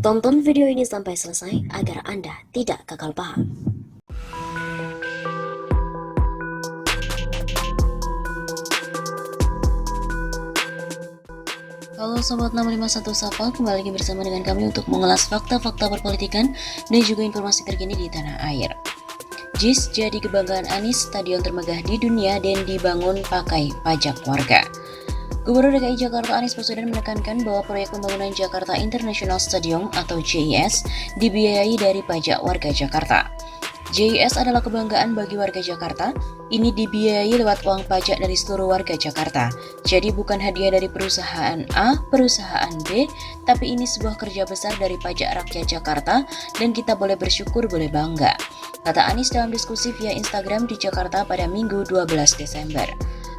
Tonton video ini sampai selesai agar Anda tidak gagal paham. Halo Sobat 651 Sapa, kembali lagi bersama dengan kami untuk mengulas fakta-fakta perpolitikan dan juga informasi terkini di tanah air. JIS jadi kebanggaan Anies, stadion termegah di dunia dan dibangun pakai pajak warga. Gubernur DKI Jakarta Anies Baswedan menekankan bahwa proyek pembangunan Jakarta International Stadium atau JIS dibiayai dari pajak warga Jakarta. JIS adalah kebanggaan bagi warga Jakarta. Ini dibiayai lewat uang pajak dari seluruh warga Jakarta. Jadi bukan hadiah dari perusahaan A, perusahaan B, tapi ini sebuah kerja besar dari pajak rakyat Jakarta dan kita boleh bersyukur, boleh bangga, kata Anies dalam diskusi via Instagram di Jakarta pada Minggu 12 Desember.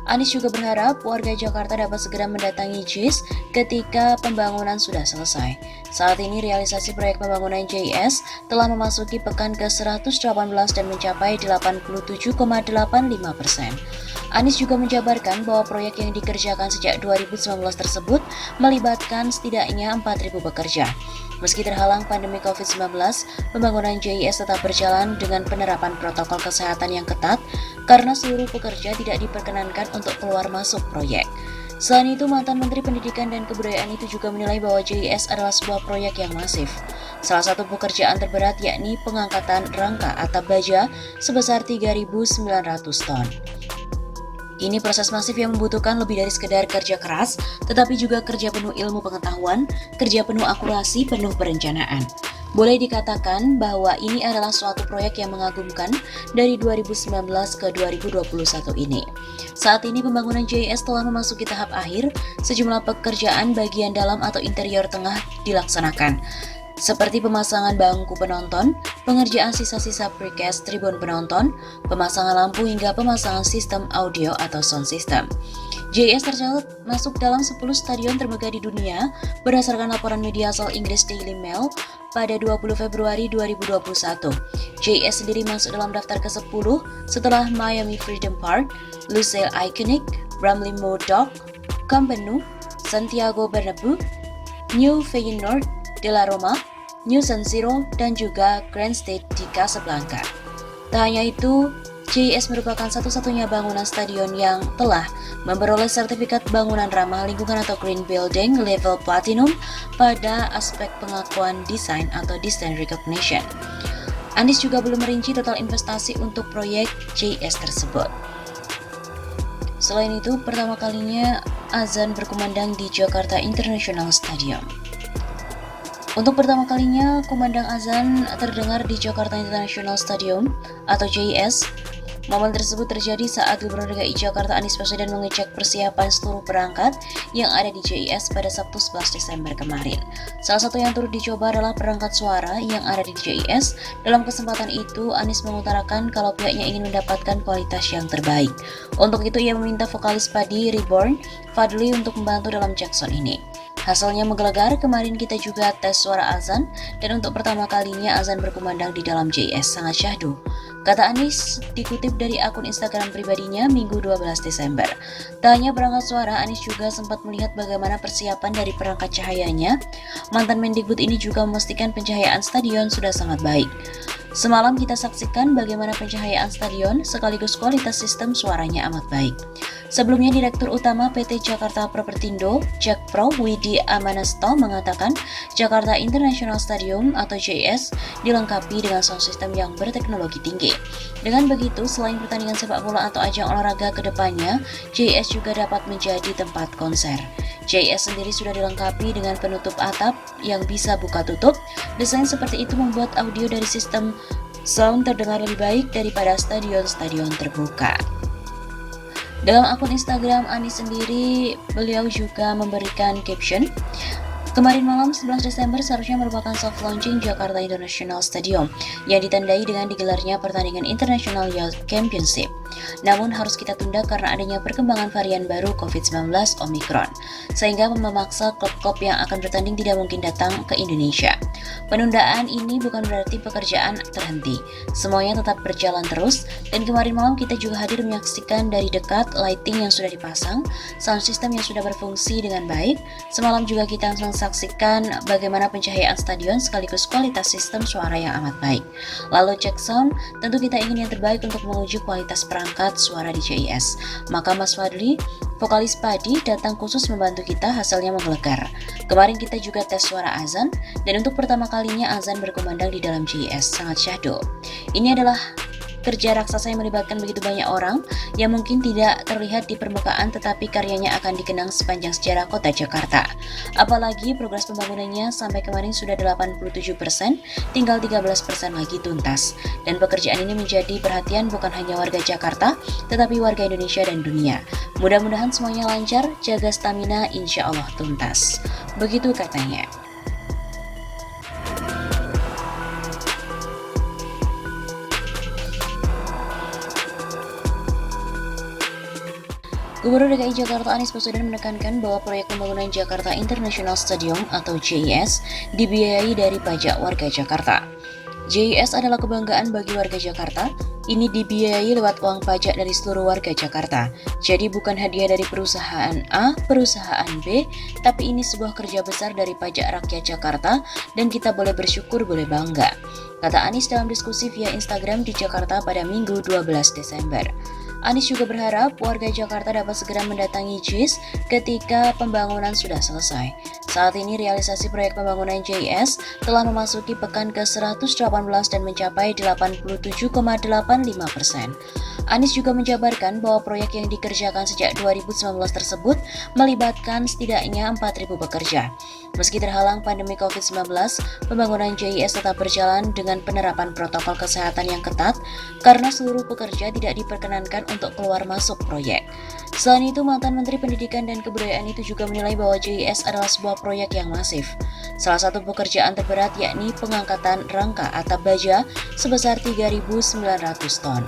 Anies juga berharap warga Jakarta dapat segera mendatangi JIS ketika pembangunan sudah selesai. Saat ini realisasi proyek pembangunan JIS telah memasuki pekan ke-118 dan mencapai 87,85%. Anies juga menjabarkan bahwa proyek yang dikerjakan sejak 2019 tersebut melibatkan setidaknya 4.000 pekerja. Meski terhalang pandemi COVID-19, pembangunan JIS tetap berjalan dengan penerapan protokol kesehatan yang ketat karena seluruh pekerja tidak diperkenankan untuk keluar masuk proyek. Selain itu, mantan Menteri Pendidikan dan Kebudayaan itu juga menilai bahwa JIS adalah sebuah proyek yang masif. Salah satu pekerjaan terberat yakni pengangkatan rangka atap baja sebesar 3.900 ton. Ini proses masif yang membutuhkan lebih dari sekedar kerja keras, tetapi juga kerja penuh ilmu pengetahuan, kerja penuh akurasi, penuh perencanaan. Boleh dikatakan bahwa ini adalah suatu proyek yang mengagumkan dari 2019 ke 2021 ini. Saat ini pembangunan JIS telah memasuki tahap akhir, sejumlah pekerjaan bagian dalam atau interior tengah dilaksanakan, seperti pemasangan bangku penonton, pengerjaan sisa-sisa precast tribun penonton, pemasangan lampu hingga pemasangan sistem audio atau sound system. JIS tercatat masuk dalam 10 stadion termegah di dunia berdasarkan laporan media asal Inggris Daily Mail pada 20 Februari 2021. JIS sendiri masuk dalam daftar ke-10 setelah Miami Freedom Park, Lusail Iconic, Bramley Modoc, Camp Nou, Santiago Bernabeu, New Feyenoord de la Roma, New San Siro, dan juga Grand Stade di Casablanca. Tak hanya itu, JIS merupakan satu-satunya bangunan stadion yang telah memperoleh sertifikat bangunan ramah lingkungan atau Green Building Level Platinum pada aspek pengakuan desain atau Design Recognition. Anies juga belum merinci total investasi untuk proyek JIS tersebut. Selain itu, pertama kalinya azan berkumandang di Jakarta International Stadium. Untuk pertama kalinya, kumandang azan terdengar di Jakarta International Stadium atau JIS. Momen tersebut terjadi saat Gubernur DKI Jakarta Anies Baswedan mengecek persiapan seluruh perangkat yang ada di JIS pada Sabtu 11 Desember kemarin. Salah satu yang turut dicoba adalah perangkat suara yang ada di JIS. Dalam kesempatan itu, Anies mengutarakan kalau pihaknya ingin mendapatkan kualitas yang terbaik. Untuk itu, ia meminta vokalis Padi Reborn, Fadli, untuk membantu dalam cek sound ini. Hasilnya menggelegar, kemarin kita juga tes suara azan, dan untuk pertama kalinya azan berkumandang di dalam JIS sangat syahdu, kata Anies dikutip dari akun Instagram pribadinya Minggu 12 Desember. Tak hanya perangkat suara, Anies juga sempat melihat bagaimana persiapan dari perangkat cahayanya. Mantan Mendikbud ini juga memastikan pencahayaan stadion sudah sangat baik. Semalam kita saksikan bagaimana pencahayaan stadion sekaligus kualitas sistem suaranya amat baik. Sebelumnya, Direktur Utama PT Jakarta Propertindo, Jakpro, Widi Amanasto mengatakan Jakarta International Stadium atau JIS dilengkapi dengan sound system yang berteknologi tinggi. Dengan begitu, selain pertandingan sepak bola atau ajang olahraga ke depannya, JIS juga dapat menjadi tempat konser. JIS sendiri sudah dilengkapi dengan penutup atap yang bisa buka tutup. Desain seperti itu membuat audio dari sistem Sound terdengar lebih baik daripada stadion-stadion terbuka. Dalam akun Instagram Anies sendiri, beliau juga memberikan caption, "Kemarin malam 11 Desember seharusnya merupakan soft launching Jakarta International Stadium yang ditandai dengan digelarnya pertandingan International Youth Championship. Namun harus kita tunda karena adanya perkembangan varian baru COVID-19 Omicron, sehingga memaksa klub-klub yang akan bertanding tidak mungkin datang ke Indonesia. Penundaan ini bukan berarti pekerjaan terhenti. Semuanya tetap berjalan terus, dan kemarin malam kita juga hadir menyaksikan dari dekat lighting yang sudah dipasang, sound system yang sudah berfungsi dengan baik. Semalam juga kita saksikan bagaimana pencahayaan stadion sekaligus kualitas sistem suara yang amat baik. Lalu cek sound, tentu kita ingin yang terbaik untuk menguji kualitas perangkat suara di JIS. Maka Mas Fadli, vokalis Padi, datang khusus membantu kita, hasilnya menggelegar. Kemarin kita juga tes suara azan, dan untuk pertama kalinya azan berkumandang di dalam JIS, sangat syahdu. Ini adalah kerja raksasa yang melibatkan begitu banyak orang yang mungkin tidak terlihat di permukaan, tetapi karyanya akan dikenang sepanjang sejarah kota Jakarta. Apalagi progres pembangunannya sampai kemarin sudah 87%, tinggal 13% lagi tuntas. Dan pekerjaan ini menjadi perhatian bukan hanya warga Jakarta, tetapi warga Indonesia dan dunia. Mudah-mudahan semuanya lancar, jaga stamina, insya Allah tuntas. Begitu katanya. Gubernur DKI Jakarta Anies Baswedan menekankan bahwa proyek pembangunan Jakarta International Stadium atau JIS dibiayai dari pajak warga Jakarta. JIS adalah kebanggaan bagi warga Jakarta. Ini dibiayai lewat uang pajak dari seluruh warga Jakarta. Jadi bukan hadiah dari perusahaan A, perusahaan B, tapi ini sebuah kerja besar dari pajak rakyat Jakarta dan kita boleh bersyukur, boleh bangga, kata Anies dalam diskusi via Instagram di Jakarta pada Minggu 12 Desember. Anies juga berharap warga Jakarta dapat segera mendatangi JIS ketika pembangunan sudah selesai. Saat ini realisasi proyek pembangunan JIS telah memasuki pekan ke-118 dan mencapai 87,85%. Anies juga menjabarkan bahwa proyek yang dikerjakan sejak 2019 tersebut melibatkan setidaknya 4.000 pekerja. Meski terhalang pandemi COVID-19, pembangunan JIS tetap berjalan dengan penerapan protokol kesehatan yang ketat karena seluruh pekerja tidak diperkenankan untuk keluar masuk proyek. Selain itu, mantan Menteri Pendidikan dan Kebudayaan itu juga menilai bahwa JIS adalah sebuah proyek yang masif. Salah satu pekerjaan terberat yakni pengangkatan rangka atap baja sebesar 3.900 ton.